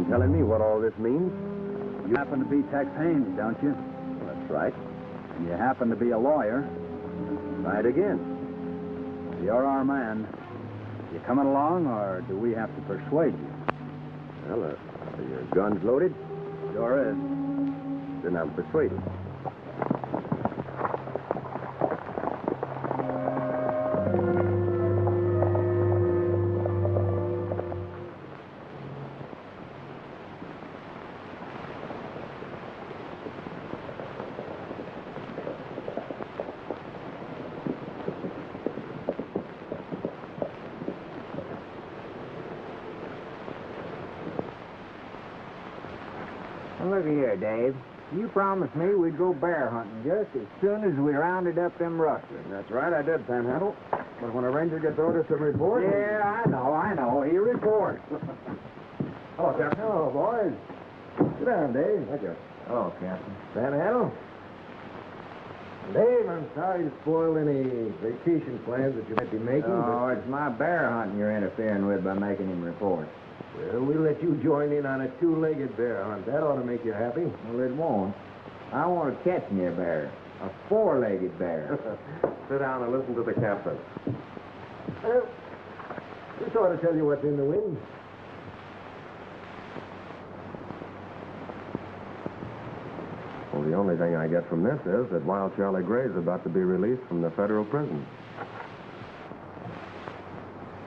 mind telling me what all this means? You happen to be Tex Haynes, don't you? That's right. And you happen to be a lawyer. Try it again. You're our man. You coming along, or do we have to persuade you? Well, are your guns loaded? Sure is. Then I'm persuaded. Look here, Dave. You promised me we'd go bear hunting just as soon as we rounded up them rustlers. That's right, I did, Panhandle. But when a ranger gets orders to report... Yeah, I know. He reports. Hello, Captain. Hello, boys. Sit down, Dave. Thank you. Hello, Captain. Panhandle? Dave, I'm sorry to spoil any vacation plans that you might be making, Oh, it's my bear hunting you're interfering with by making him report. Well, we'll let you join in on a two-legged bear hunt. That ought to make you happy. Well, it won't. I want to catch me a bear. A four-legged bear. Sit down and listen to the captain. Well, this ought to tell you what's in the wind. Well, the only thing I get from this is that Wild Charley Gray is about to be released from the federal prison.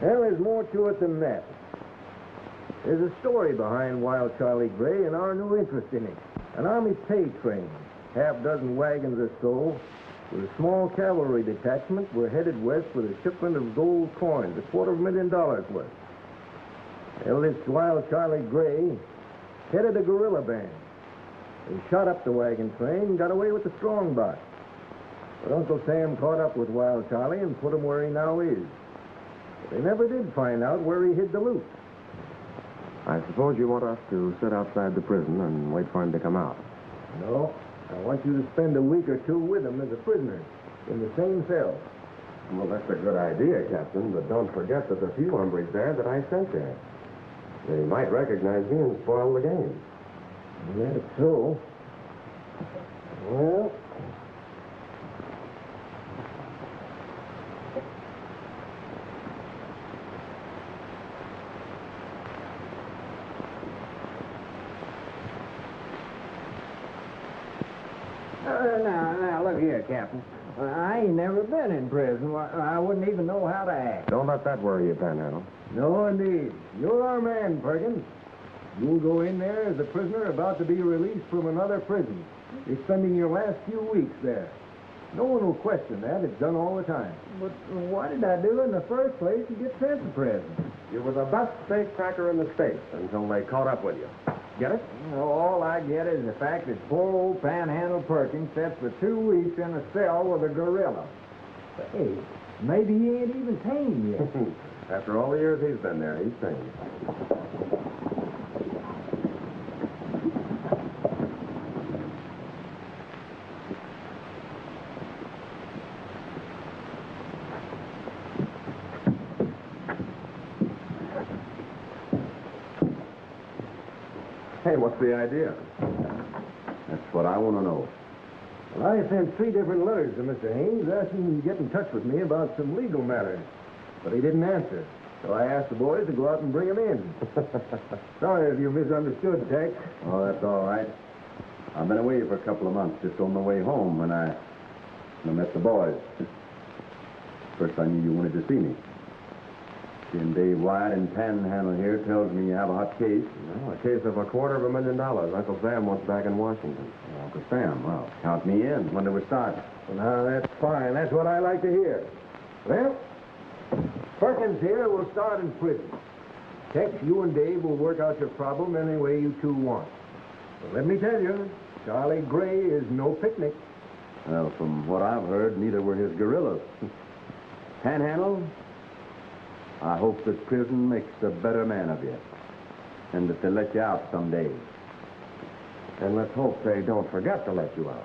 Well, there's more to it than that. There's a story behind Wild Charley Gray and our new interest in it. An Army pay train, half-dozen wagons or so, with a small cavalry detachment were headed west with a shipment of gold coins, $250,000 worth. Well, this Wild Charley Gray headed a guerrilla band. They shot up the wagon train and got away with the strong box. But Uncle Sam caught up with Wild Charley and put him where he now is. But they never did find out where he hid the loot. I suppose you want us to sit outside the prison and wait for him to come out. No. I want you to spend a week or two with him as a prisoner in the same cell. Well, that's a good idea, Captain, but don't forget there's a few hombres there that I sent there. They might recognize me and spoil the game. That's so. Well... Now, look here, Captain. I ain't never been in prison. I wouldn't even know how to act. Don't let that worry you, Panhandle. No, indeed. You're our man, Perkins. You'll go in there as a prisoner about to be released from another prison. You're spending your last few weeks there. No one will question that. It's done all the time. But what did I do in the first place to get sent to prison? You were the best safecracker in the state until they caught up with you. Get it? All I get is the fact that poor old Panhandle Perkins sits for 2 weeks in a cell with a gorilla. But, hey, maybe he ain't even tame yet. After all the years he's been there, he's tame. Hey, what's the idea? That's what I want to know. Well, I sent 3 different letters to Mr. Haynes asking him to get in touch with me about some legal matters. But he didn't answer. So I asked the boys to go out and bring him in. Sorry if you misunderstood, Tex. Oh, that's all right. I've been away for a couple of months, just on my way home when I met the boys. First I knew you wanted to see me. Seeing Dave Wyatt in Panhandle here tells me you have a hot case. Well, a case of $250,000 Uncle Sam wants back in Washington. Uncle Sam, well, count me in. When do we start? Well, now, that's fine. That's what I like to hear. Well, Perkins here will start in prison. Tex, you and Dave will work out your problem any way you two want. But let me tell you, Charley Gray is no picnic. Well, from what I've heard, neither were his gorillas. Panhandle, I hope that prison makes a better man of you, and that they let you out someday. And let's hope they don't forget to let you out.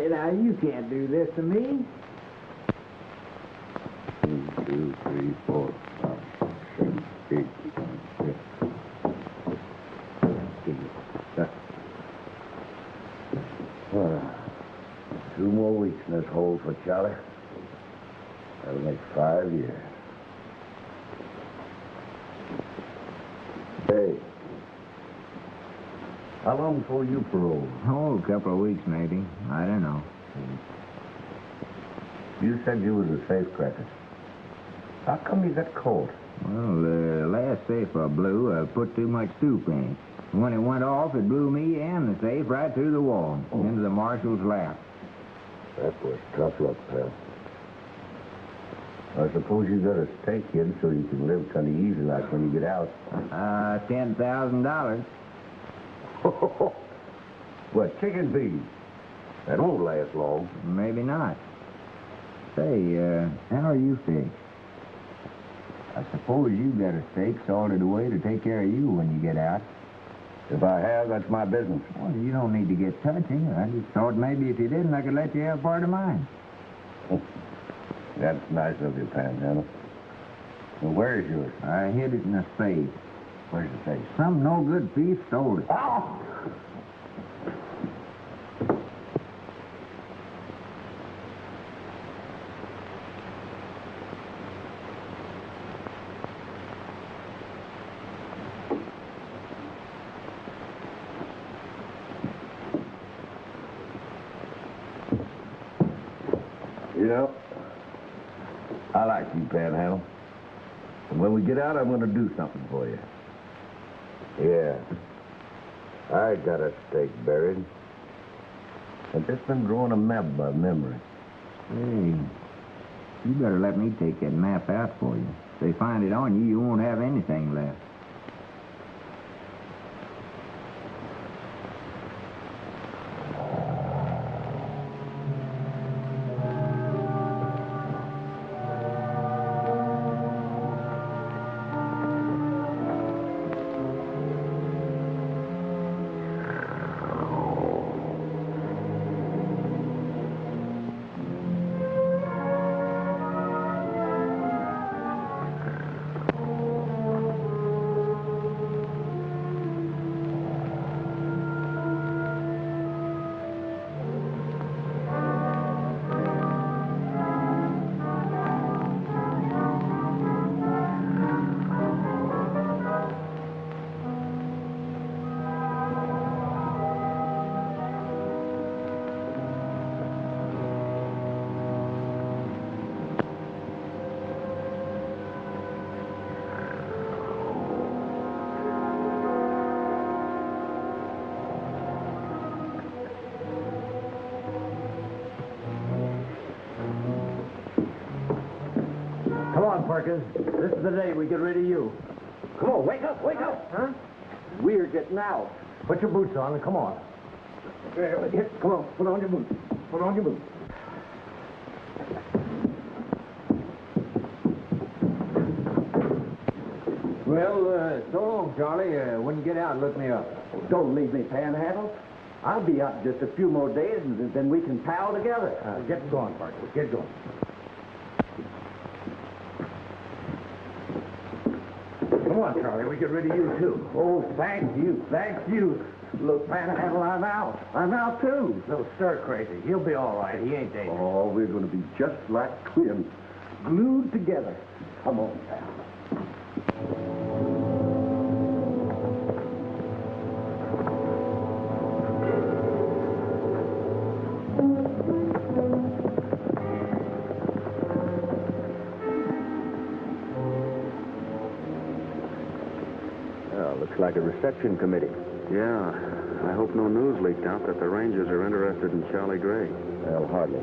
Now, you can't do this to me. 3, 4, 5, 7, 8, 9, 10. Well, 2 more weeks in this hole for Charlie. That'll make 5 years. Hey, how long before you parole? Oh, a couple of weeks, maybe. I don't know. You said you was a safecracker. How come you got caught? Well, the last safe I blew, I put too much soup in it. When it went off, it blew me and the safe right through the wall, into the marshal's lap. That was tough luck, pal. I suppose you got a stake in so you can live kind of easy like when you get out. $10,000. What, chicken feed? That won't last long. Maybe not. Say, how are you fixed? I suppose you got a stake sorted away to take care of you when you get out. If I have, that's my business. Well, you don't need to get touching. I just thought maybe if you didn't, I could let you have part of mine. That's nice of you, Panhandle. Well, where's yours? I hid it in a safe. Where's the safe? Some no-good thief stole it. Oh! You know, I like you, Panhandle. And when we get out, I'm going to do something for you. Yeah. I got a stake buried. I've just been drawing a map by memory. Hey, you better let me take that map out for you. If they find it on you, you won't have anything left. Come on, Perkins. This is the day we get rid of you. Come on, wake up, wake up. Huh? We're getting out. Put your boots on and come on. Here, come on, put on your boots. Put on your boots. Well, so long, Charlie. When you get out, look me up. Don't leave me, Panhandle. I'll be out in just a few more days, and then we can pal together. Get going, Perkins. Get going. Come on, Charlie. We get rid of you, too. Oh, thank you, thank you. Look, Panhandle, I'm out. I'm out, too. Little stir-crazy. He'll be all right. He ain't dangerous. Oh, we're going to be just like twins, glued together. Come on, pal. Looks like a reception committee. Yeah, I hope no news leaked out that the Rangers are interested in Charley Gray. Well, hardly.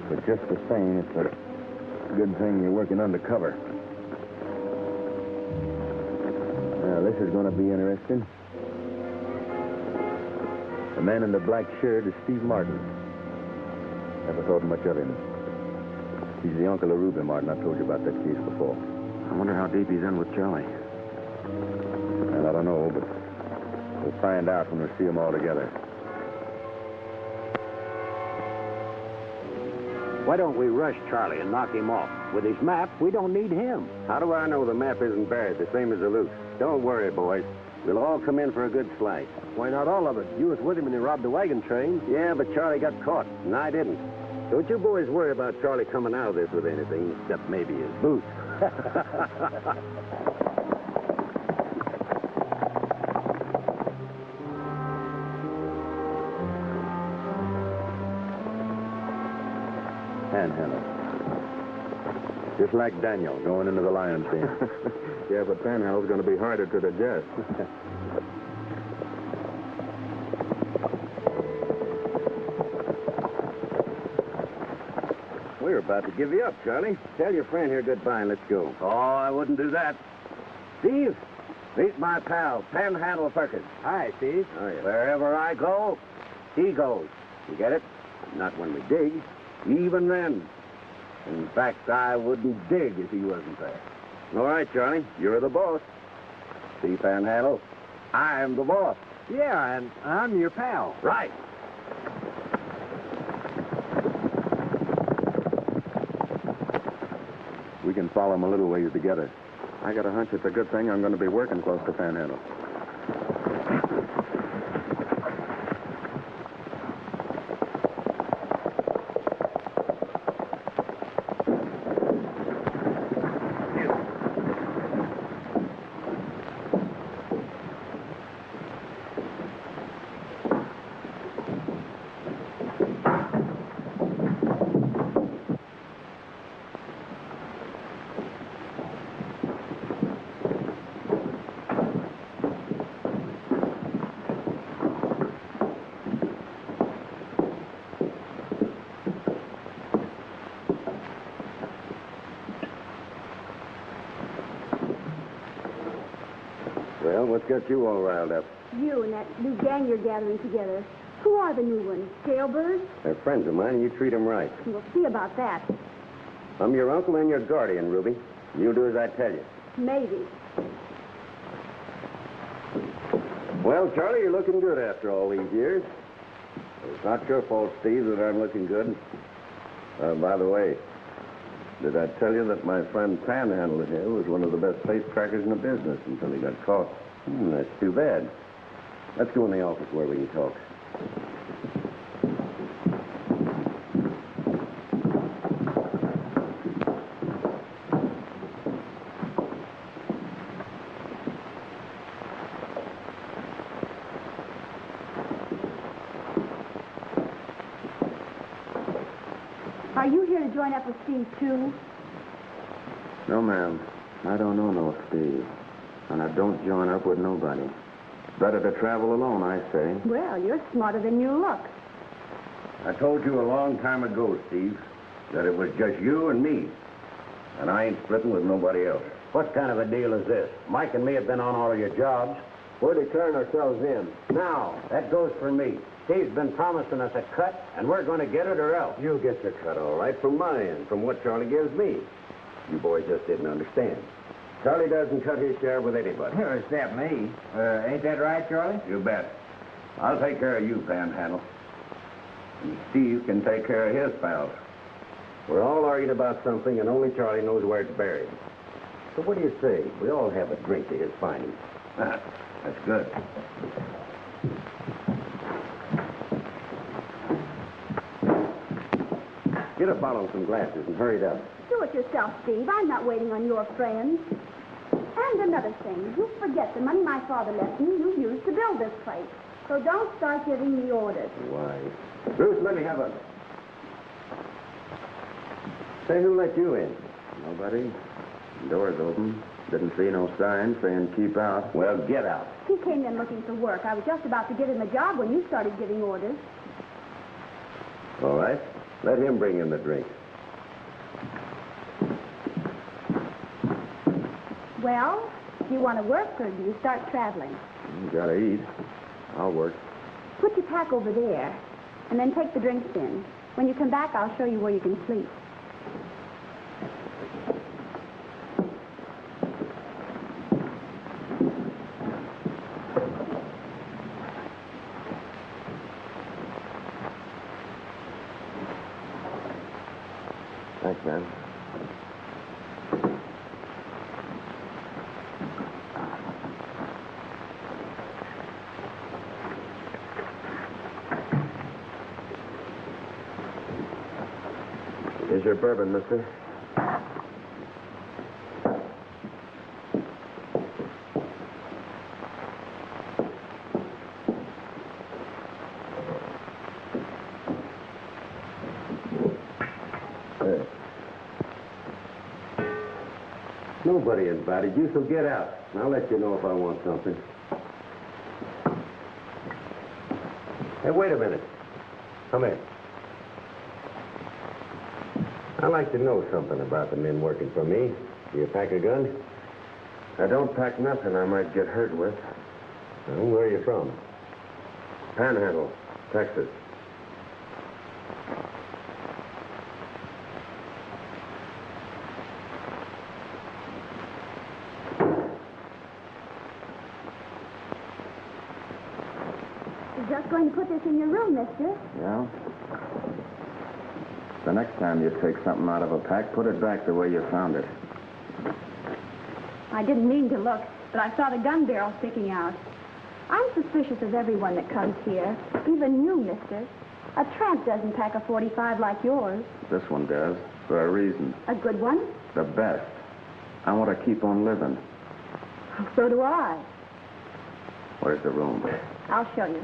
But just the same, it's a good thing you're working undercover. Now, this is going to be interesting. The man in the black shirt is Steve Martin. Never thought much of him. He's the uncle of Ruby Martin. I've told you about that case before. I wonder how deep he's in with Charley. Well, I don't know, but we'll find out when we see them all together. Why don't we rush Charlie and knock him off? With his map, we don't need him. How do I know the map isn't buried, the same as the loot? Don't worry, boys. We'll all come in for a good slice. Why not all of it? You was with him when he robbed the wagon train. Yeah, but Charlie got caught, and I didn't. Don't you boys worry about Charlie coming out of this with anything, except maybe his boots. Panhandle. Just like Daniel going into the lion's den. Yeah, but Panhandle's going to be harder to digest. We're about to give you up, Charlie. Tell your friend here goodbye and let's go. Oh, I wouldn't do that. Steve, meet my pal, Panhandle Perkins. Hi, Steve. Oh, yeah. Wherever I go, he goes. You get it? Not when we dig. Even then. In fact, I wouldn't dig if he wasn't there. All right, Charlie. You're the boss. See, Panhandle, I'm the boss. Yeah, and I'm your pal. Right. We can follow him a little ways together. I got a hunch it's a good thing I'm going to be working close to Panhandle. Well, what's got you all riled up? You and that new gang you're gathering together. Who are the new ones? Jailbirds? They're friends of mine, and you treat them right. We'll see about that. I'm your uncle and your guardian, Ruby. You do as I tell you. Maybe. Well, Charlie, you're looking good after all these years. It's not your fault, Steve, that I'm looking good. By the way, did I tell you that my friend Panhandle here was one of the best safecrackers in the business until he got caught? That's too bad. Let's go in the office where we can talk. Are you here to join up with Steve, too? No, ma'am. I don't know no Steve. And I don't join up with nobody. Better to travel alone, I say. Well, you're smarter than you look. I told you a long time ago, Steve, that it was just you and me. And I ain't splitting with nobody else. What kind of a deal is this? Mike and me have been on all of your jobs. We're declaring ourselves in. Now, that goes for me. Steve's been promising us a cut, and we're going to get it or else. You'll get your cut, all right, from my end, from what Charlie gives me. You boys just didn't understand. Charlie doesn't cut his share with anybody. Except me. Ain't that right, Charlie? You bet. I'll take care of you, Panhandle. And Steve can take care of his pals. We're all arguing about something, and only Charlie knows where it's buried. So what do you say? We all have a drink to his findings. That's good. Get a bottle and some glasses and hurry it up. Do it yourself, Steve. I'm not waiting on your friends. And another thing, you forget the money my father left me you used to build this place. So don't start giving me orders. Why? Bruce, let me have a... Say, who let you in? Nobody. Door's open. Didn't see no sign saying keep out. Well, get out. He came in looking for work. I was just about to give him a job when you started giving orders. All right. Let him bring in the drink. Well, do you want to work or do you start traveling? You gotta eat. I'll work. Put your pack over there and then take the drinks in. When you come back, I'll show you where you can sleep. Thanks, man. Here's your bourbon, mister. Nobody invited you, so get out. I'll let you know if I want something. Hey, wait a minute. Come in. I'd like to know something about the men working for me. Do you pack a gun? I don't pack nothing I might get hurt with. Well, where are you from? Panhandle, Texas. You're just going to put this in your room, mister. Yeah? The next time you take something out of a pack, put it back the way you found it. I didn't mean to look, but I saw the gun barrel sticking out. I'm suspicious of everyone that comes here, even you, mister. A tramp doesn't pack a .45 like yours. This one does, for a reason. A good one? The best. I want to keep on living. So do I. Where's the room? I'll show you.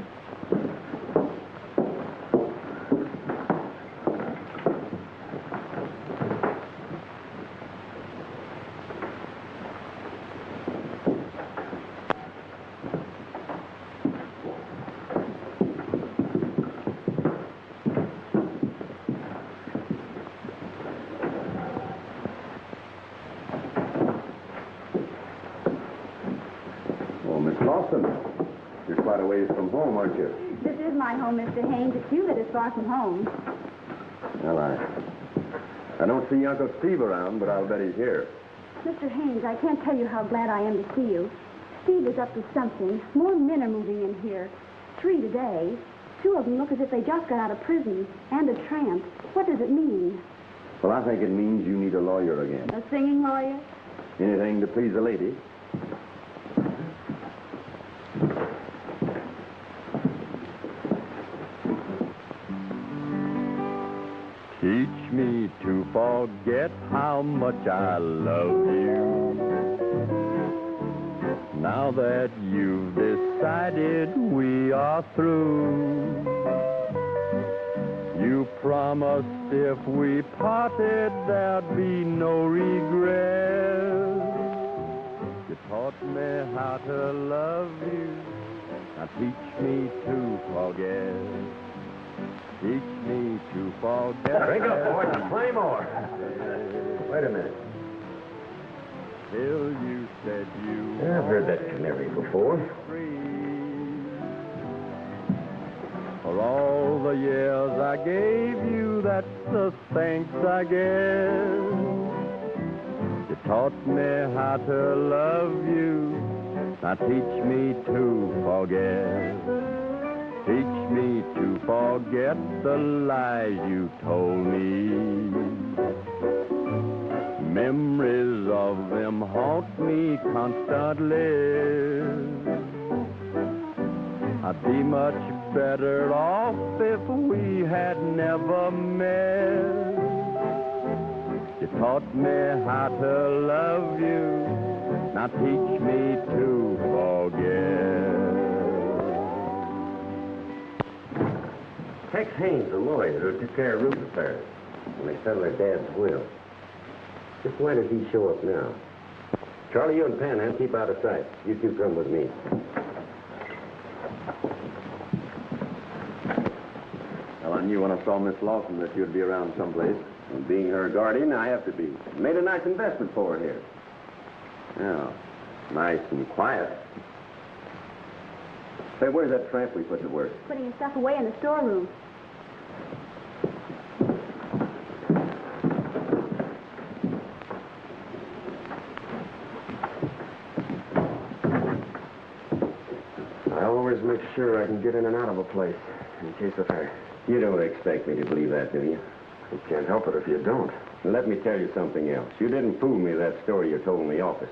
You're quite a ways from home, aren't you? This is my home, Mr. Haynes. It's you that is far from home. Well, I don't see Uncle Steve around, but I'll bet he's here. Mr. Haynes, I can't tell you how glad I am to see you. Steve is up to something. More men are moving in here. 3 today. 2 of them look as if they just got out of prison. And a tramp. What does it mean? Well, I think it means you need a lawyer again. A singing lawyer? Anything to please a lady. Teach me to forget how much I love you. Now that you've decided we are through, you promised if we parted there'd be no regret. You taught me how to love you. Now teach me to forget. Teach me to forget. Drink up, boys, and play more. Wait a minute. Till you said you Yeah, I've heard that canary before. free. For all the years I gave you, that's the thanks I give. You taught me how to love you. Now teach me to forget. Teach me to forget the lies you told me. Memories of them haunt me constantly. I'd be much better off if we had never met. You taught me how to love you. Now teach me to forget. Tex Haynes, the lawyer who took care of roof repairs when they settled their dad's will. Just why does he show up now? Charlie, you and Panhandle keep out of sight. You two come with me. Well, I knew when I saw Miss Lawson that you'd be around someplace. Well, being her guardian, I have to be. Made a nice investment for her here. Yeah, nice and quiet. Say, where's that tramp we put to work? Putting his stuff away in the storeroom. I always make sure I can get in and out of a place in case of her. You don't expect me to believe that, do you? You can't help it if you don't. Let me tell you something else. You didn't fool me that story you told in the office.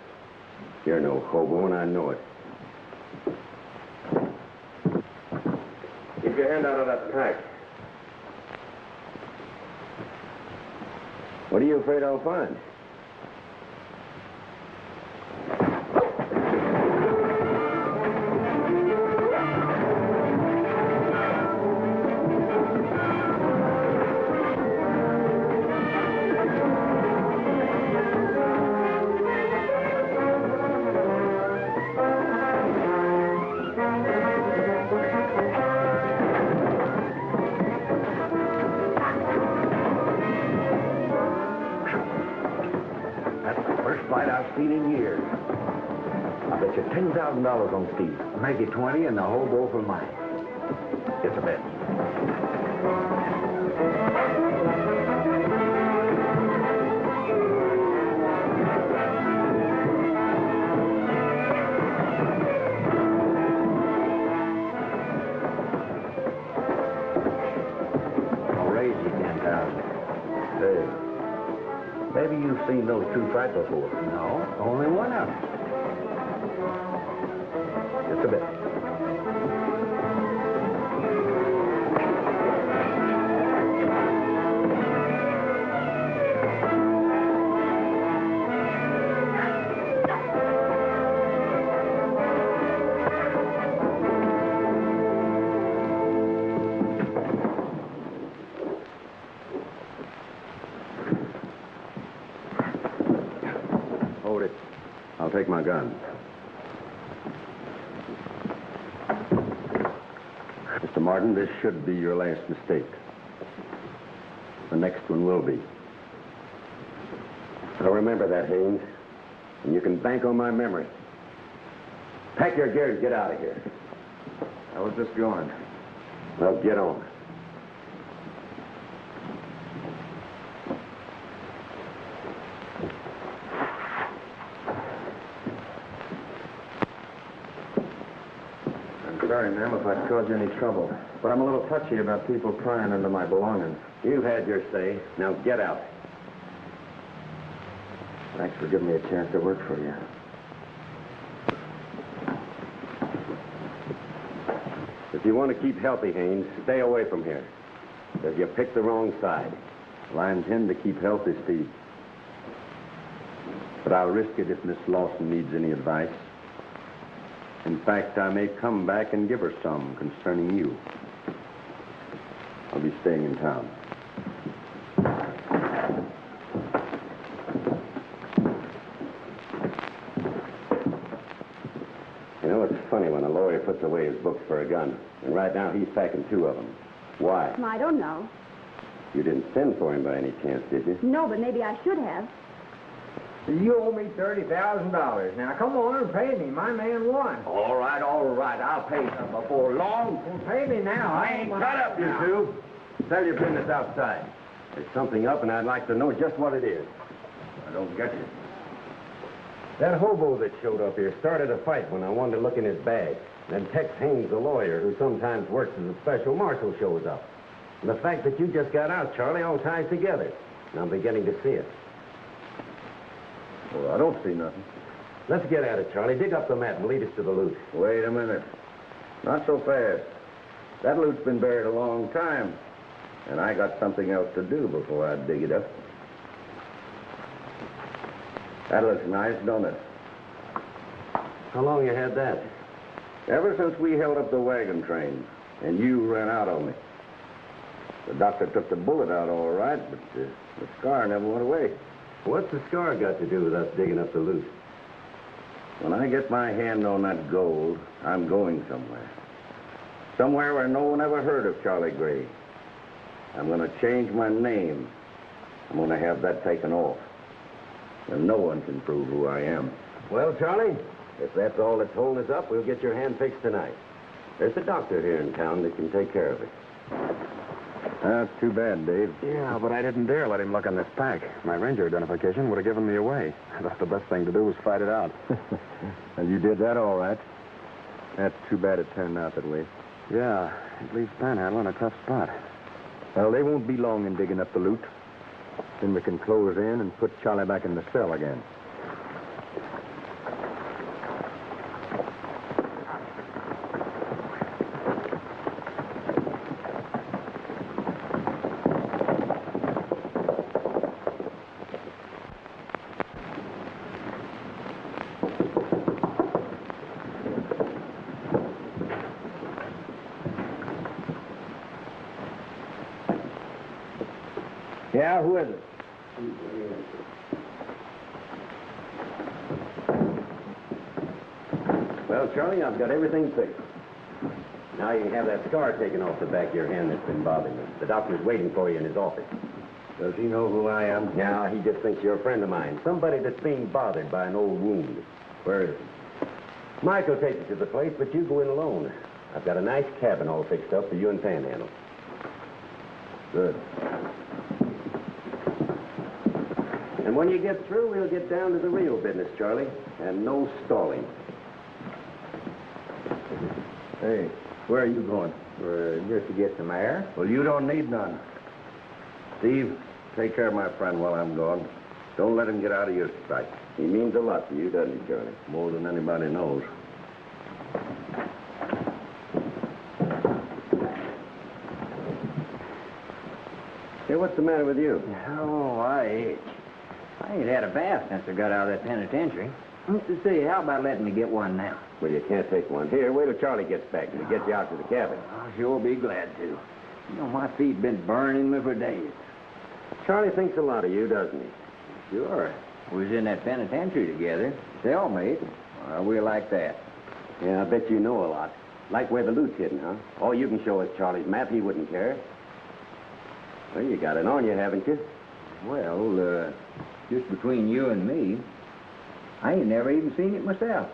You're no hobo, and I know it. Keep your hand out of that pack. What are you afraid I'll find? Seen in years. I'll bet you $10,000 on Steve. I'll make you 20 and the whole bowl for mine. It's a bet. I'll raise you 10,000. Hey. Maybe you've seen those two fight before. No, only one of them. Just a bit. I'll take my gun. Mr. Martin, this should be your last mistake. The next one will be. I'll remember that, Haynes. And you can bank on my memory. Pack your gear and get out of here. I was just going. Well, get on. Sorry, ma'am, if I've caused you any trouble. But I'm a little touchy about people prying into my belongings. You've had your say. Now get out. Thanks for giving me a chance to work for you. If you want to keep healthy, Haynes, stay away from here. Because you picked the wrong side. Well, I intend to keep healthy, Steve. But I'll risk it if Miss Lawson needs any advice. In fact, I may come back and give her some concerning you. I'll be staying in town. You know, it's funny when a lawyer puts away his books for a gun. And right now, he's packing 2 of them. Why? I don't know. You didn't send for him by any chance, did you? No, but maybe I should have. You owe me $30,000. Now, come on and pay me. My man won. All right. I'll pay you before long. Well, pay me now. I ain't cut up, you two. Tell your business outside. There's something up, and I'd like to know just what it is. I don't get you. That hobo that showed up here started a fight when I wanted to look in his bag. Then Tex Haynes, the lawyer, who sometimes works as a special marshal, shows up. And the fact that you just got out, Charlie, all ties together. And I'm beginning to see it. Well, I don't see nothing. Let's get at it, Charlie. Dig up the map and lead us to the loot. Wait a minute. Not so fast. That loot's been buried a long time. And I got something else to do before I dig it up. That looks nice, don't it? How long you had that? Ever since we held up the wagon train, and you ran out on me. The doctor took the bullet out all right, but the scar never went away. What's the scar got to do with us digging up the loot? When I get my hand on that gold, I'm going somewhere. Somewhere where no one ever heard of Charley Gray. I'm going to change my name. I'm going to have that taken off. And no one can prove who I am. Well, Charlie, if that's all that's holding us up, we'll get your hand fixed tonight. There's a doctor here in town that can take care of it. That's too bad, Dave. Yeah, but I didn't dare let him look on this pack. My ranger identification would have given me away. I thought the best thing to do was fight it out. And you did that all right. That's too bad it turned out that way. Yeah, it leaves Panhandle in a tough spot. Well, they won't be long in digging up the loot. Then we can close in and put Charlie back in the cell again. Yeah, who is it? Well, Charlie, I've got everything fixed. Now you can have that scar taken off the back of your hand that's been bothering you. The doctor's waiting for you in his office. Does he know who I am? Now, he just thinks you're a friend of mine. Somebody that's being bothered by an old wound. Where is he? Mike will take you to the place, but you go in alone. I've got a nice cabin all fixed up for you and Panhandle. Good. And when you get through, we'll get down to the real business, Charlie. And no stalling. Hey, where are you going? Just to get some air? Well, you don't need none. Steve, take care of my friend while I'm gone. Don't let him get out of your sight. He means a lot to you, doesn't he, Charlie? More than anybody knows. Hey, what's the matter with you? Oh, I itch. I ain't had a bath since I got out of that penitentiary. Let's see, how about letting me get one now? Well, you can't take one. Here, wait till Charlie gets back and he gets you out to the cabin. I'll sure be glad to. You know, my feet been burning me for days. Charlie thinks a lot of you, doesn't he? Sure. We was in that penitentiary together. Cellmate. We're like that. Yeah, I bet you know a lot. Like where the loot's hidden, huh? All you can show us Charlie's map. He wouldn't care. Well, you got it on you, haven't you? Well, just between you and me, I ain't never even seen it myself.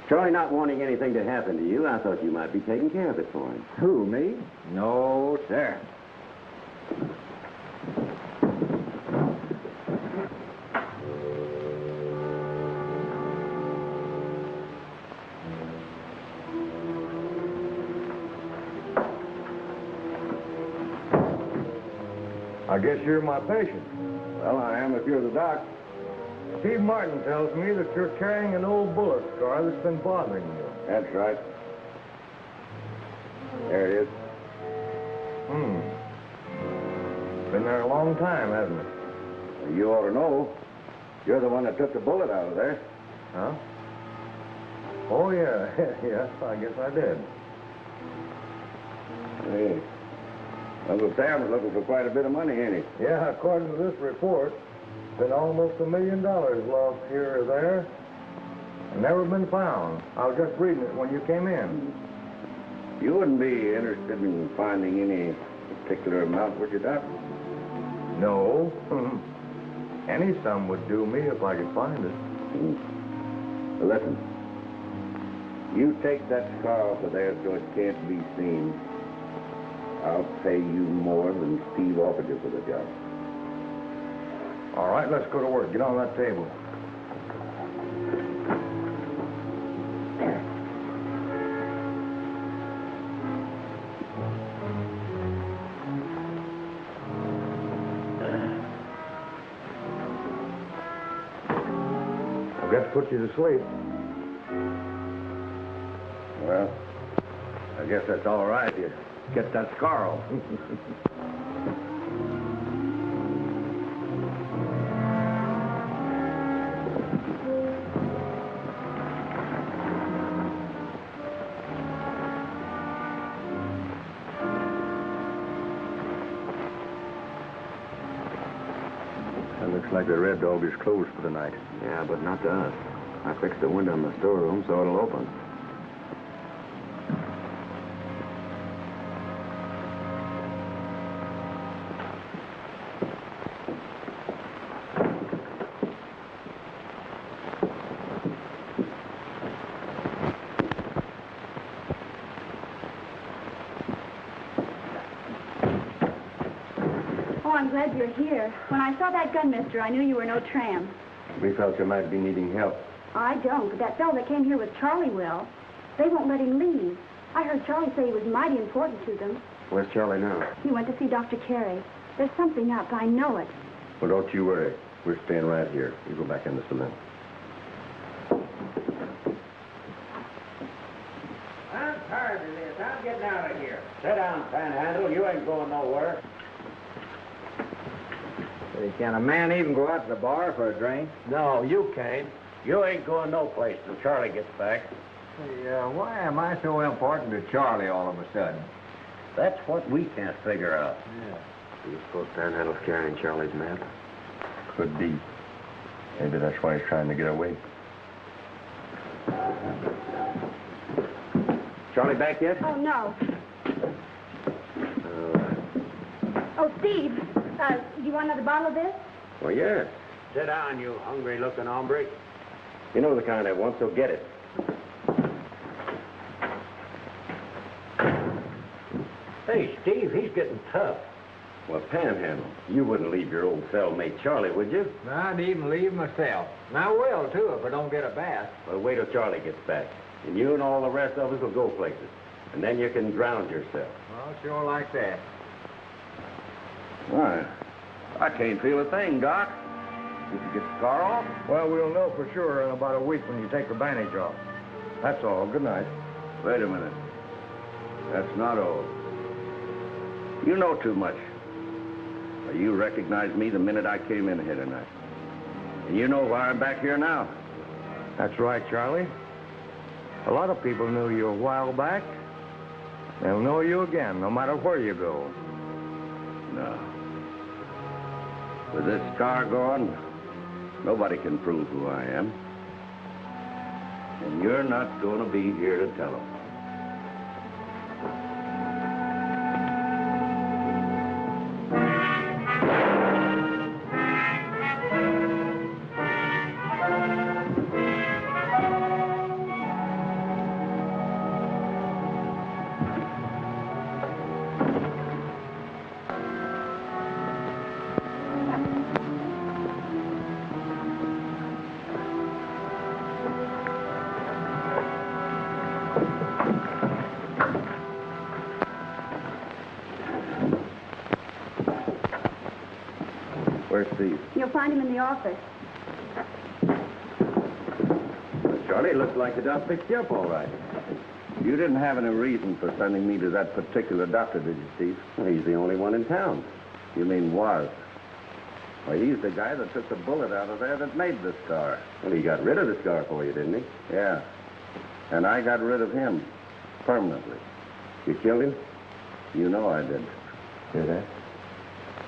Charlie not wanting anything to happen to you, I thought you might be taking care of it for him. Who, me? No, sir. I guess you're my patient. Well, I am if you're the doc. Steve Martin tells me that you're carrying an old bullet scar that's been bothering you. That's right. There it is. Been there a long time, hasn't it? Well, you ought to know. You're the one that took the bullet out of there. Huh? Oh, yeah. Yes, I guess I did. Hey, Uncle Sam's looking for quite a bit of money, ain't he? Yeah, according to this report, been almost $1 million lost here or there and never been found. I was just reading it when you came in. You wouldn't be interested in finding any particular amount, would you, Doc? No. Any sum would do me if I could find it. Well, listen. You take that scar off of there so it can't be seen. I'll pay you more than Steve offered you for the job. All right, let's go to work. Get on that table. I've got to put you to sleep. Well, I guess that's all right. You get that scar off. Looks like the Red Dog is closed for the night. Yeah, but not to us. I fixed the window in the storeroom so it'll open. Oh, I'm glad you're here. When I saw that gun, mister, I knew you were no tramp. We felt you might be needing help. I don't, but that fellow that came here with Charlie will. They won't let him leave. I heard Charlie say he was mighty important to them. Where's Charlie now? He went to see Dr. Carey. There's something up. I know it. Well, don't you worry. We're staying right here. You go back in the saloon. I'm tired of this. I'm getting out of here. Sit down, Panhandle. You ain't going nowhere. Hey, can a man even go out to the bar for a drink? No, you can't. You ain't going no place till Charlie gets back. Hey, why am I so important to Charlie all of a sudden? That's what we can't figure out. Do you suppose Panhandle's carrying Charlie's map? Could be. Maybe that's why he's trying to get away. Charlie back yet? Oh, no. All right. Oh, Steve, do you want another bottle of this? Well, yes. Sit down, you hungry-looking hombre. You know the kind I want, so get it. Hey, Steve, he's getting tough. Well, Panhandle, you wouldn't leave your old cellmate Charlie, would you? I'd even leave myself. And I will, too, if I don't get a bath. Well, wait till Charlie gets back. And you and all the rest of us will go places. And then you can drown yourself. Well, sure like that. Why, I can't feel a thing, Doc. Did you get the scar off? Well, we'll know for sure in about a week when you take the bandage off. That's all. Good night. Wait a minute. That's not all. You know too much. You recognized me the minute I came in here tonight. And you know why I'm back here now. That's right, Charlie. A lot of people knew you a while back. They'll know you again, no matter where you go. No. With this scar gone, nobody can prove who I am. And you're not going to be here to tell them. Where's Steve? You'll find him in the office. Charlie, it looks like the doc picked you up all right. You didn't have any reason for sending me to that particular doctor, did you, Steve? Well, he's the only one in town. You mean was? Well, he's the guy that took the bullet out of there that made the scar. Well, he got rid of the scar for you, didn't he? Yeah. And I got rid of him. Permanently. You killed him? You know I did. Hear that?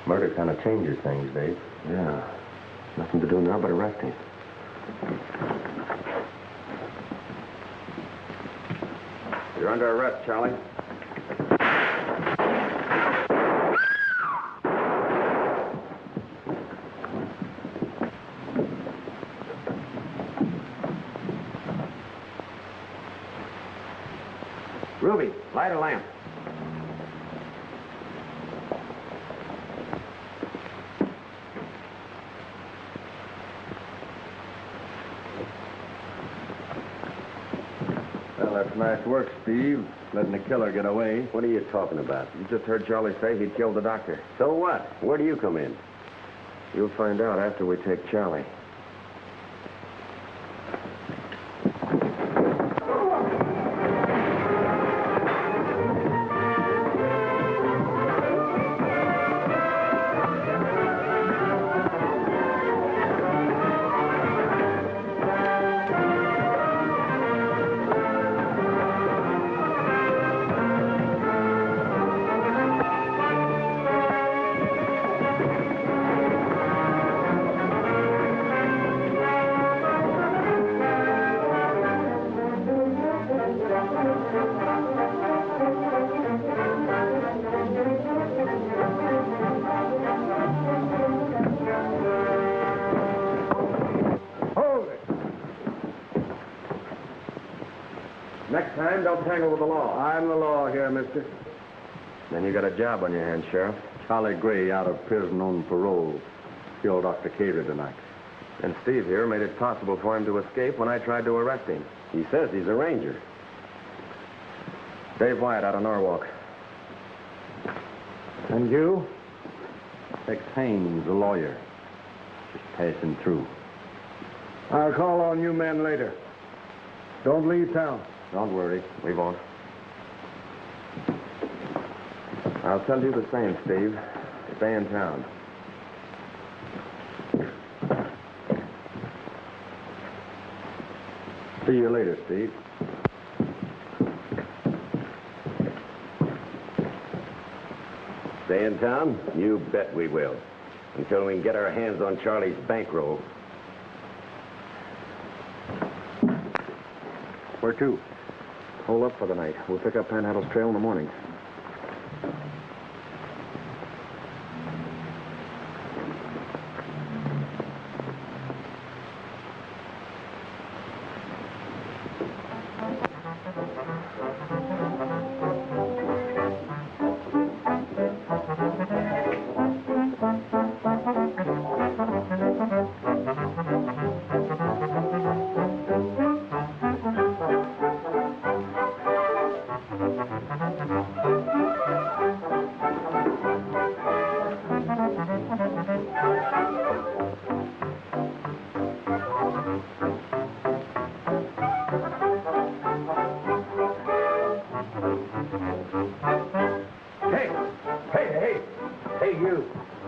Murder kind of changes things, Dave. Yeah. Nothing to do now but arrest him. You're under arrest, Charlie. Ruby, light a lamp. Well, that's nice work, Steve. Letting the killer get away. What are you talking about? You just heard Charlie say he'd killed the doctor. So what? Where do you come in? You'll find out after we take Charlie. Next time, don't tangle with the law. I'm the law here, mister. Then you got a job on your hands, Sheriff. Charley Gray out of prison on parole. Killed Dr. Cater tonight. And Steve here made it possible for him to escape when I tried to arrest him. He says he's a ranger. Dave Wyatt out of Norwalk. And you? Tex Haynes, a lawyer. Just passing through. I'll call on you men later. Don't leave town. Don't worry, we won't. I'll tell you the same, Steve. Stay in town. See you later, Steve. Stay in town? You bet we will. Until we can get our hands on Charlie's bankroll. Where to? Hold up for the night. We'll pick up Panhandle's trail in the morning.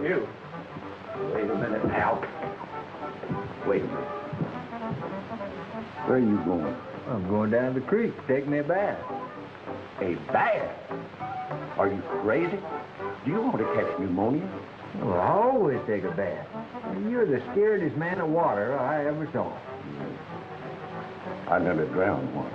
You. Wait a minute now. Wait a minute. Where are you going? I'm going down the creek to take me a bath. A bath? Are you crazy? Do you want to catch pneumonia? Well, I always take a bath. You're the scaredest man of water I ever saw. I never drowned once.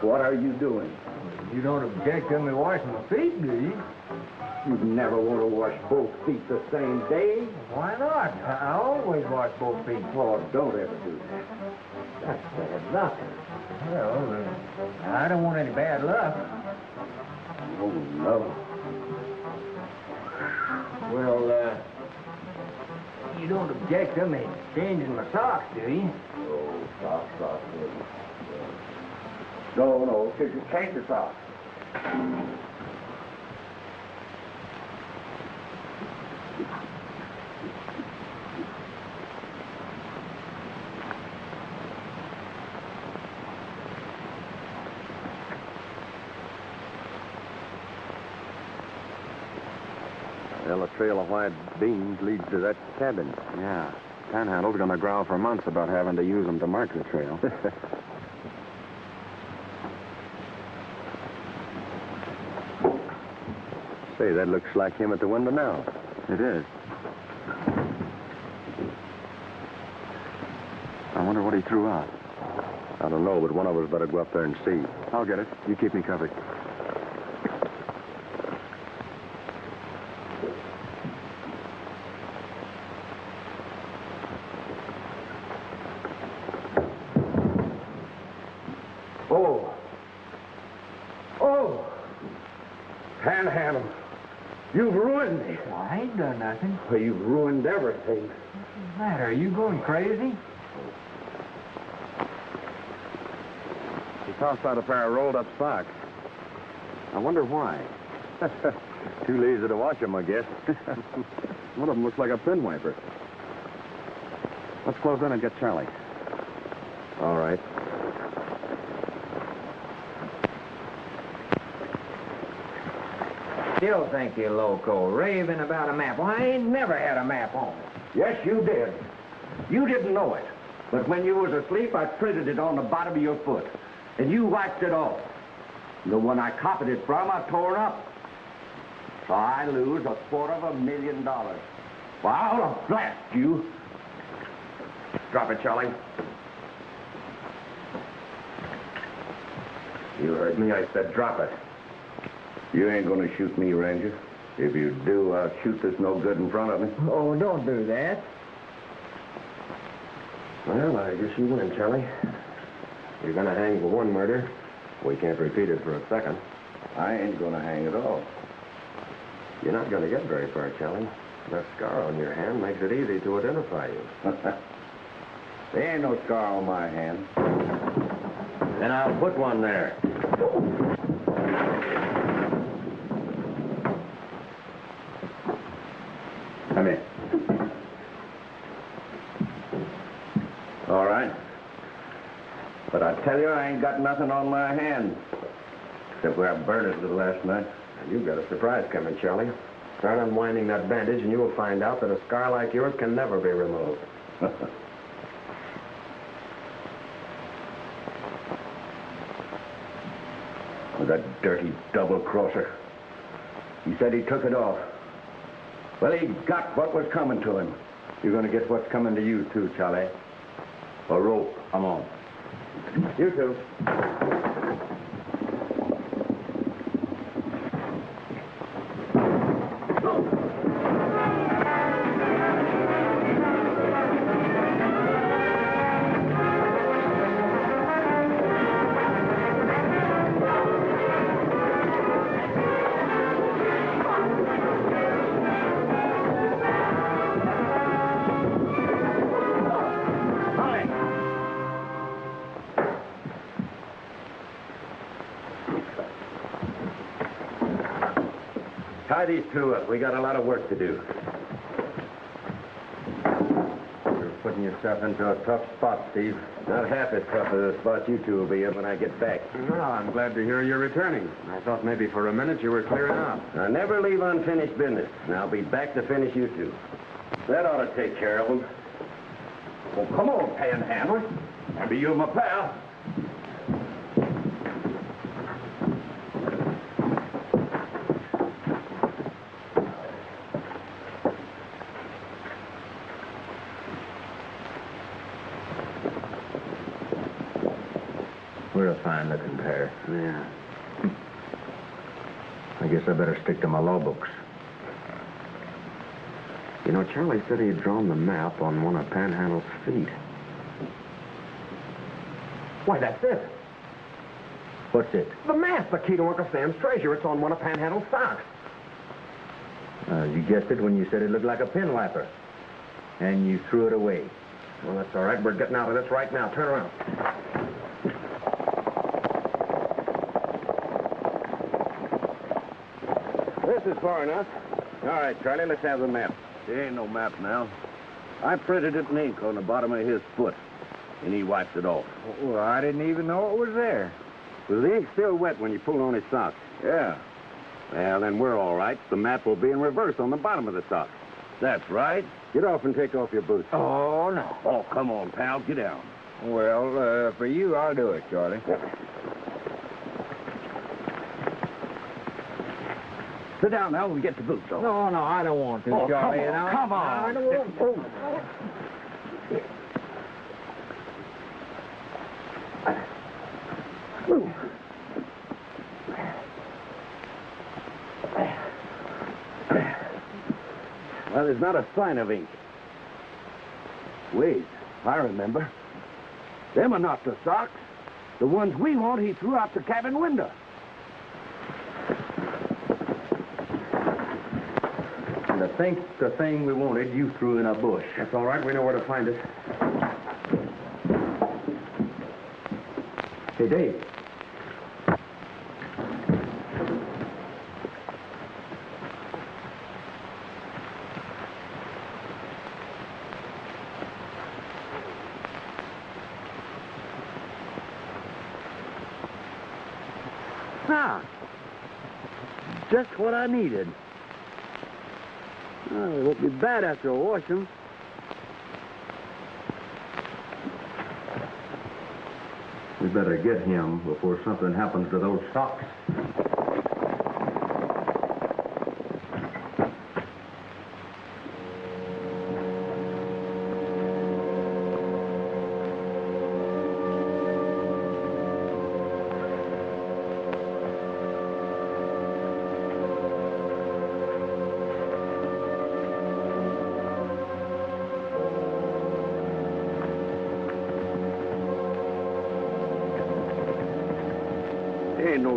What are you doing? You don't object to me washing my feet, do you? You'd never want to wash both feet the same day. Why not? I always wash both feet. Oh, don't ever do that. That's bad luck. Well, I don't want any bad luck. Oh, no. Well, you don't object to me changing my socks, do you? Oh, socks. No, because you change the socks. Well, a trail of white beans leads to that cabin. Yeah. Panhandle's gonna growl for months about having to use them to mark the trail. Say, that looks like him at the window now. It is. I wonder what he threw out. I don't know, but one of us better go up there and see. I'll get it. You keep me covered. Oh! Panhandle, you've ruined me. Well, I ain't done nothing. Well, you've ruined everything. What's the matter? Are you going crazy? He tossed out a pair of rolled-up socks. I wonder why. Too lazy to wash them, I guess. One of them looks like a pin wiper. Let's close in and get Charlie. All right. Still think you're loco, raving about a map. Well, I ain't never had a map on me. Yes, you did. You didn't know it. But when you was asleep, I printed it on the bottom of your foot. And you wiped it off. The one I copied it from, I tore up. So I lose $250,000. Well, I'll blast you. Drop it, Charlie. You heard me. I said drop it. You ain't gonna shoot me, Ranger. If you do, I'll shoot this no good in front of me. Oh, don't do that. Well, I guess you win, Charlie. You're gonna hang for one murder. We can't repeat it for a second. I ain't gonna hang at all. You're not going to get very far, Charlie. That scar on your hand makes it easy to identify you. There ain't no scar on my hand. Then I'll put one there. Come here. All right. But I tell you, I ain't got nothing on my hand. Except where I burned it last night. You've got a surprise coming, Charlie. Start unwinding that bandage, and you will find out that a scar like yours can never be removed. With that dirty double-crosser. He said he took it off. Well, he got what was coming to him. You're going to get what's coming to you, too, Charlie. A rope. Come on. You too. Tie these two up. We got a lot of work to do. You're putting yourself into a tough spot, Steve. Not half as tough as the spot you two will be in when I get back. Well, I'm glad to hear you're returning. I thought maybe for a minute you were clearing out. I never leave unfinished business, and I'll be back to finish you two. That ought to take care of them. Well, come on, Panhandle. I'll be you my pal. We're a fine-looking pair. Yeah. I guess I better stick to my law books. You know, Charlie said he'd drawn the map on one of Panhandle's feet. Why, that's it. What's it? The map, the key to Uncle Sam's treasure. It's on one of Panhandle's socks. You guessed it when you said it looked like a pin wiper. And you threw it away. Well, that's all right. We're getting out of this right now. Turn around. This is far enough. All right, Charlie, let's have the map. There ain't no map now. I printed it in ink on the bottom of his foot, and he wiped it off. Well, I didn't even know it was there. Was the ink still wet when you pulled on his socks? Yeah. Well, then we're all right. The map will be in reverse on the bottom of the socks. That's right. Get off and take off your boots. Oh, no. Oh, come on, pal. Get down. Well, for you, I'll do it, Charlie. Sit down now. We get the boots off. No, I don't want to, Oh, Charlie. come on. I don't want to. Well, there's not a sign of ink. Wait, I remember. Them are not the socks. The ones we want, he threw out the cabin window. And I think the thing we wanted you threw in a bush. That's all right. We know where to find it. Hey, Dave. Ah, just what I needed. Oh, it won't be bad after I wash them. We better get him before something happens to those socks.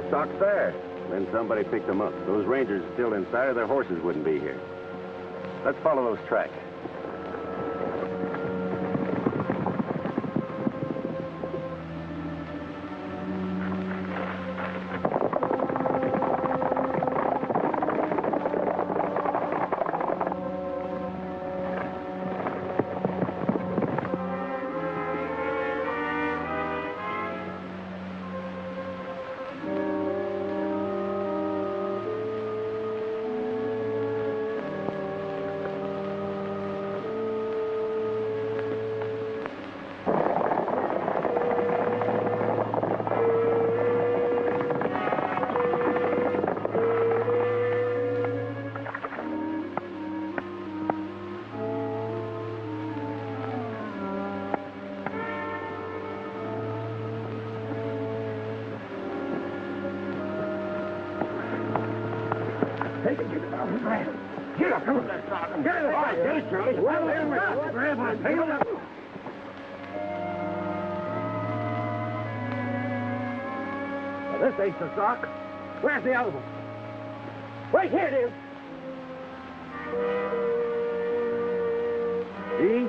those socks there. Then somebody picked them up. Those Rangers are still inside or their horses wouldn't be here. Let's follow those tracks. Get up, come on, that sock. Get it, all right, get it, Charlie. Well, there we go. Grab on, take it up. Well, this ain't the sock. Where's the other one? Wait, here it is. See?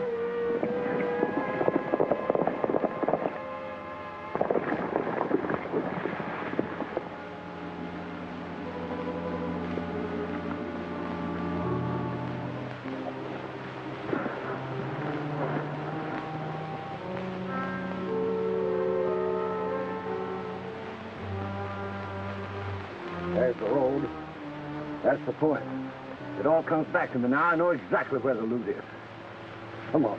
There's the road. That's the point. It all comes back to me now. I know exactly where the loot is. Come on.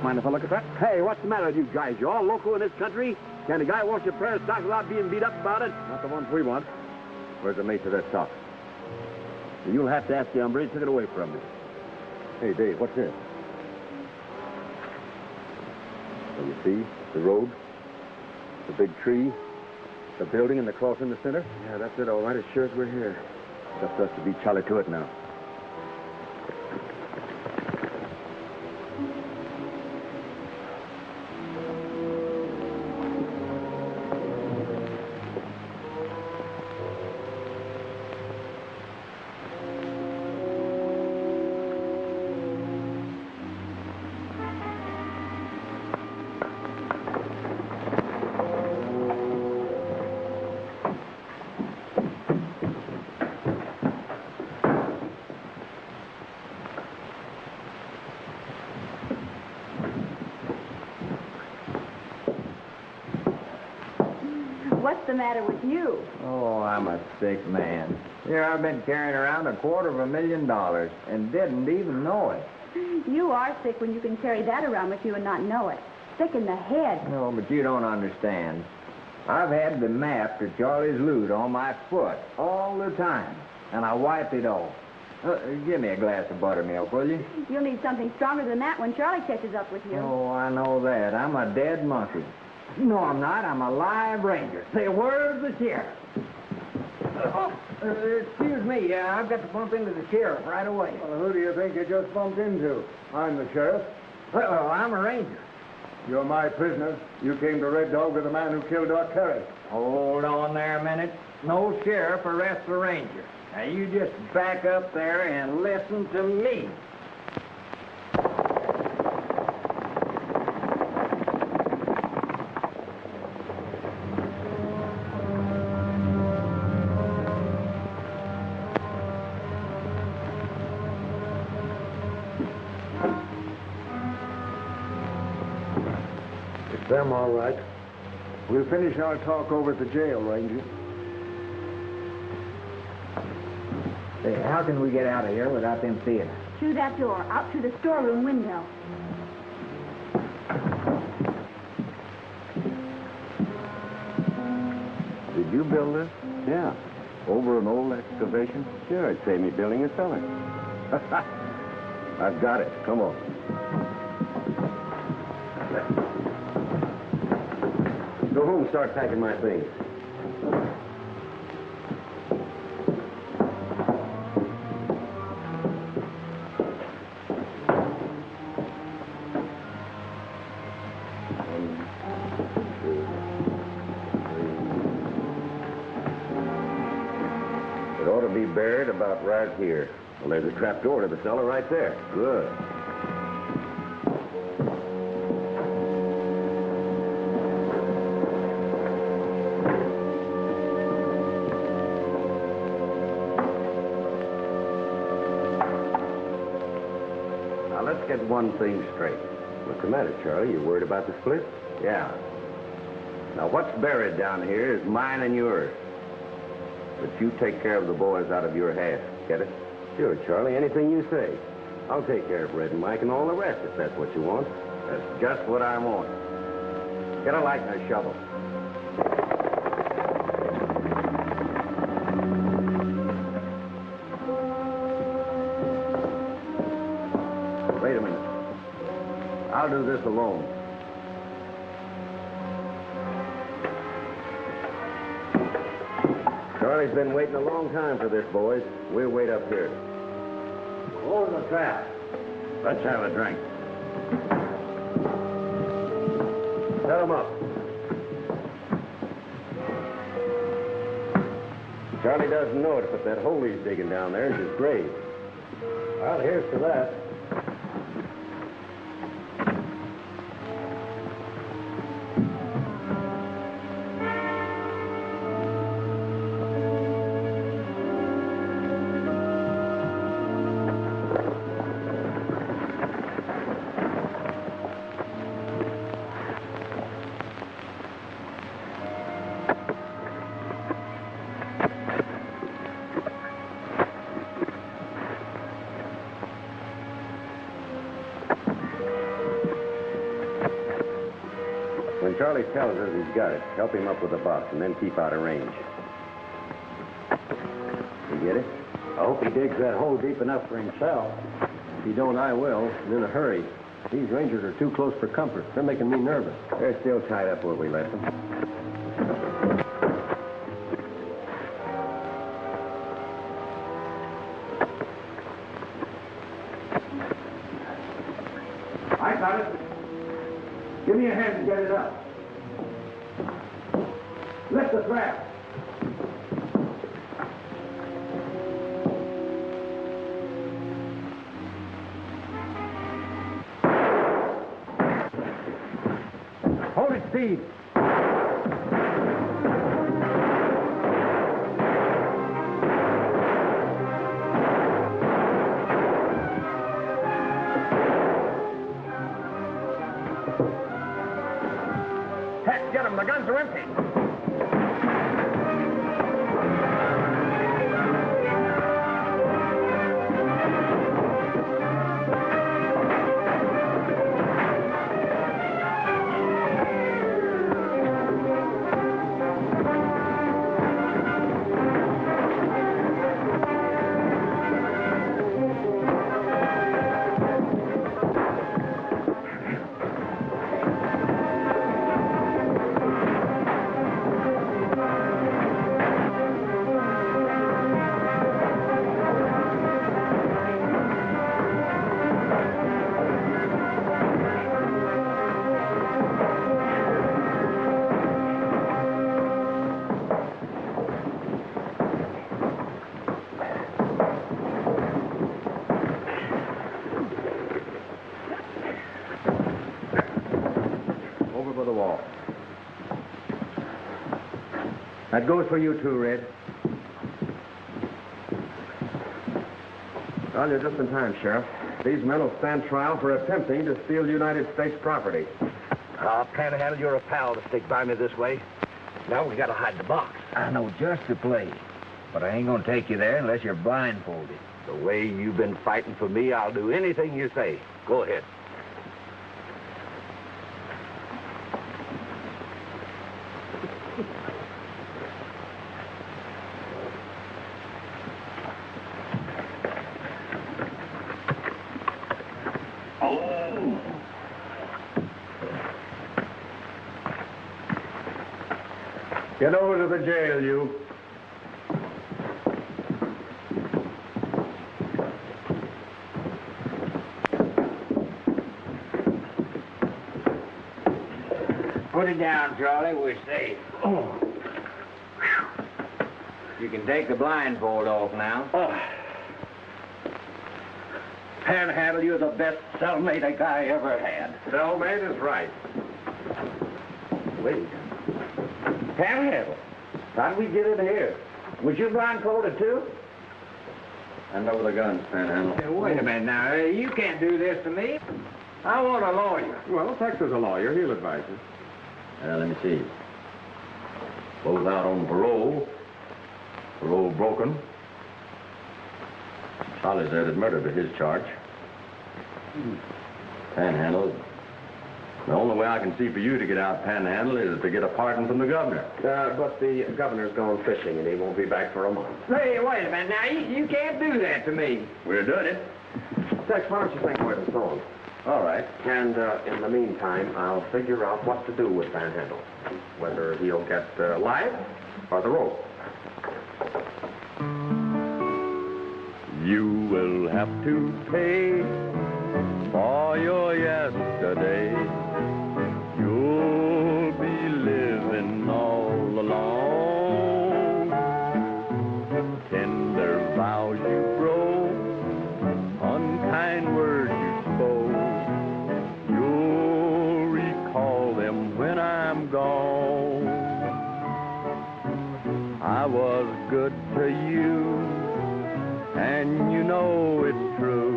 Mind if I look at that? Hey, what's the matter with you guys? You all local in this country? Can a guy wash a pair of socks without being beat up about it? Not the ones we want. Where's the mate to that sock? You'll have to ask the hombre. He took it away from me. Hey, Dave, what's this? Well, you see, the road, the big tree, the building and the cross in the center? Yeah, that's it, all right. As sure as we're here. It's up to us to beat Charlie to it now. What's the matter with you? Oh, I'm a sick man. Here I've been carrying around $250,000 and didn't even know it. You are sick when you can carry that around with you and not know it. Sick in the head. No, but you don't understand. I've had the map to Charlie's loot on my foot all the time, and I wiped it off. Give me a glass of buttermilk, will you? You'll need something stronger than that when Charlie catches up with you. Oh, I know that. I'm a dead monkey. No, I'm not. I'm a live ranger. Say, where's the sheriff? Excuse me. I've got to bump into the sheriff right away. Well, who do you think you just bumped into? I'm the sheriff. Well, I'm a ranger. You're my prisoner. You came to Red Dog with the man who killed Doc Terry. Hold on there a minute. No sheriff arrests a ranger. Now, you just back up there and listen to me. It's them, all right. We'll finish our talk over at the jail, Ranger. Say, how can we get out of here without them seeing us? Through that door, out through the storeroom window. Did you build this? Yeah. Over an old excavation? Sure, it'd save me building a cellar. I've got it. Come on. Go home and start packing my things. It ought to be buried about right here. Well, there's a trap door to the cellar right there. Good. Now, let's get one thing straight. What's the matter, Charlie? You worried about the split? Yeah. Now, what's buried down here is mine and yours. But you take care of the boys out of your half. Get it? Sure, Charlie. Anything you say. I'll take care of Red and Mike and all the rest if that's what you want. That's just what I want. Get a light and a shovel. Wait a minute. I'll do this alone. Charlie's been waiting a long time for this, boys. We'll wait up here. Close the trap. Let's have a drink. Set 'em up. Charlie doesn't know it, but that hole he's digging down there is his grave. Well, here's to that. When Charlie tells us he's got it, help him up with the box and then keep out of range. You get it? I hope he digs that hole deep enough for himself. If you don't, I will, and in a hurry. These Rangers are too close for comfort. They're making me nervous. They're still tied up where we left them. I got it. Give me a hand to get it up. Lift the trap. Hold it, Steve. Heck, get him. The guns are empty. That goes for you too, Red. Well, you're just in time, Sheriff. These men will stand trial for attempting to steal United States property. Panhandle, you're a pal to stick by me this way. Now we gotta hide the box. I know just the place, but I ain't gonna take you there unless you're blindfolded. The way you've been fighting for me, I'll do anything you say. Go ahead. Get over to the jail, you. Put it down, Charlie. We're safe. Oh. You can take the blindfold off now. Panhandle, you're the best cellmate a guy ever had. Cellmate is right. Wait. Panhandle, how did we get in here? Was you blindfolded too? Hand over the guns, Panhandle. Hey, wait a minute now. You can't do this to me. I want a lawyer. Well, Tex is a lawyer. He'll advise you. Let me see. Both out on parole. Parole broken. Charlie's added murder to his charge. Panhandle. The only way I can see for you to get out Panhandle is to get a pardon from the governor. But the governor's gone fishing, and he won't be back for a month. Hey, wait a minute now. You can't do that to me. We're doing it. Tex, why don't you think where it's going? All right. And in the meantime, I'll figure out what to do with Panhandle. Whether he'll get life or the rope. You will have to pay for your yesterday. You'll be living all alone. Tender vows you broke, unkind words you spoke. You'll recall them when I'm gone. I was good to you, and you know it's true.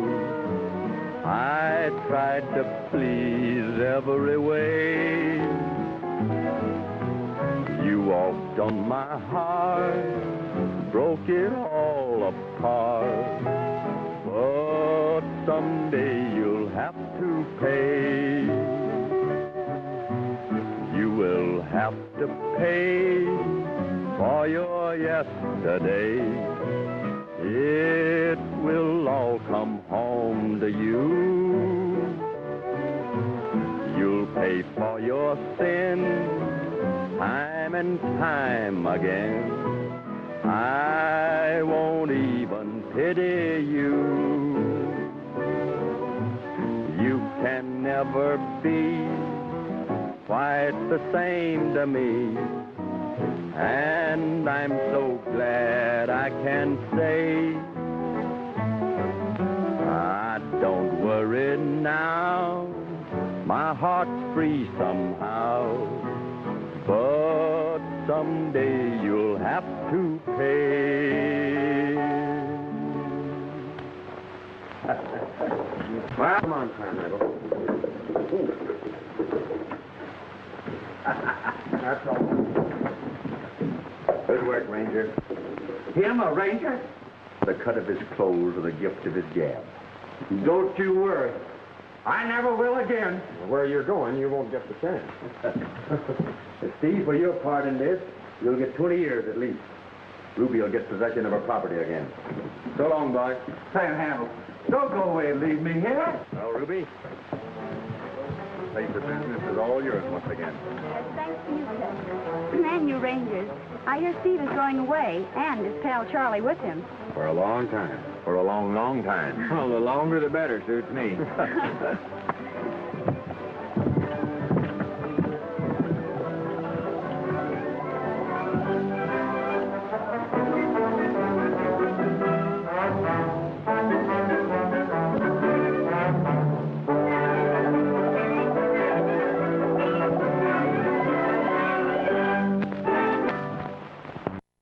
I tried to please every way. You walked on my heart, broke it all apart. But someday you'll have to pay. You will have to pay for your yesterday. It will all come home to you. You'll pay for your sin time and time again. I won't even pity you. You can never be quite the same to me. And I'm so glad I can say I don't worry now. My heart's free somehow. But someday you'll have to pay. Well, come on, Panhandle. That's all. Good work, Ranger. Him, a ranger? The cut of his clothes or the gift of his gab. Don't you worry. I never will again. Where you're going, you won't get the chance. Steve, for your part in this, you'll get 20 years at least. Ruby will get possession of her property again. So long, boys. Panhandle, don't go away and leave me here. Well, Ruby, place of business is all yours once again. Thanks to you, Tex. And you Rangers. I hear Steve is going away, and his pal Charlie with him. For a long time. For a long, long time. Well, the longer the better suits me.